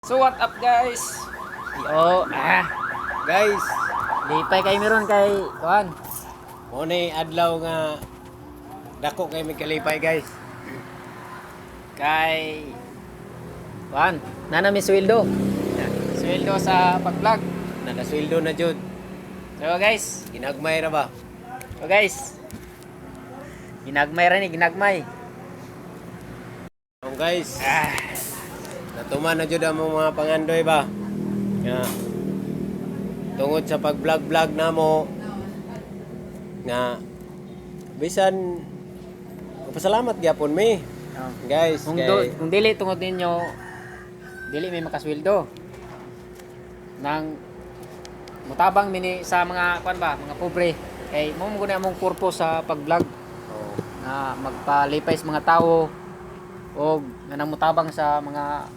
So what up guys? Guys, Lipay kay meron kay kuan. mo ni adlaw nga dako kay may kalipay guys. Kay kuan, nana mi sweldo. Sweldo sa pag-vlog. Nakasweldo na jud. So guys, Ginagmay ra ba? Ginagmay ra ni, ginagmay. So guys, natuman na jud ang mga pangandoy ba? Nga tungod sa pag-vlog namo nga bisan pasalamat gyapon mi. Guys, Kung dili tungod ninyo, dili may makasweldo. Nang mutabang mini sa mga kuan ba, mga pobre. Kay mo guna among purpose sa pag-vlog na magpalipay sa mga tao o nga nang mutabang sa mga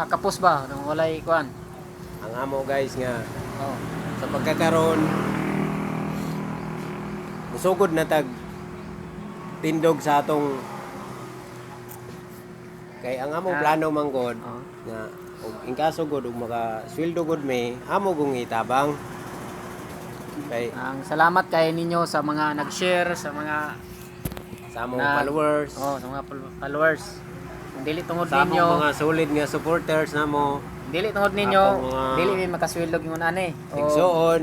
kapos ba nang walay kuan. ang amo guys nga Oh. sa pagkakaroon musugod na tag tindog sa atong kay ang among plano manggod nga ug in kaso gud ug maka sweldo gud mi amo gong itabang kay Ang salamat kay ninyo sa mga nag-share sa mga sa among followers sa mga followers. Kung dili tungod sa ninyo, among mga solid nga supporters namo dili tungod ninyo, Ako mga- dili may makasweldo gyud ani. igsoon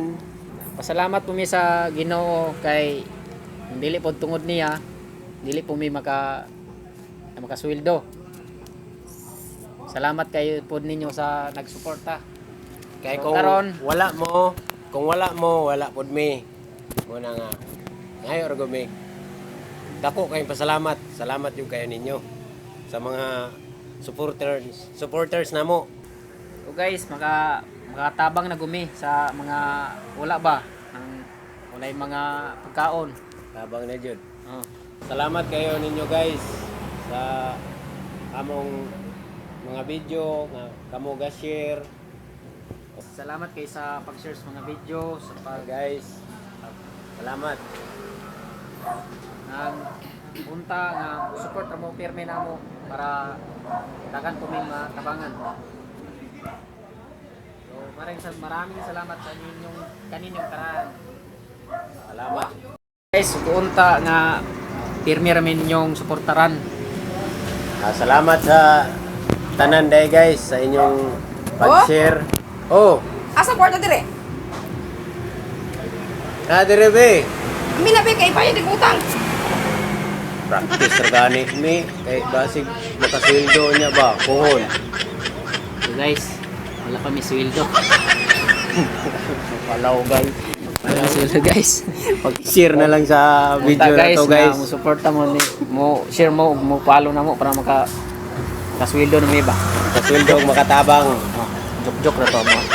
Pasalamat po mi sa Ginoo kay kung dili po tungod niya, dili po mi makasweldo. Salamat kayo po ninyo sa nagsuporta. kay So, kung karon- wala mo wala pud mi muna nga ngayo ra gud mi dako kay salamat yung kayo ninyo sa mga supporters namo. So guys, makatabang na gumi sa mga wala ba ang walay mga pagkaon. Tabang na jud. Oh. Salamat kayo ninyo guys sa among mga video nga kamo ga-share. Salamat kay sa pag-share sa mga video sa pag Guys, salamat. nang punta nga support mo pirmi namo para dagan po may matabangan. So maraming salamat sa kaninyong taran. Salamat. Guys, unta nga pirmi ra ninyong suportaran. Salamat sa tanan day guys sa inyong pag-share. Oh, Asa kwarta dire? dire be. Amin na be kay payo di utang. Practice ra gani mi kay basig makasweldo niya ba kuhon. So guys, wala pa may sweldo. Palaw guys. Wala sweldo guys. Pag-share na lang sa video na to guys. Mo suporta mo ni mo share mo ug mo follow na mo para kasweldo na may ba. Kasweldo og makatabang. Joke na to mo.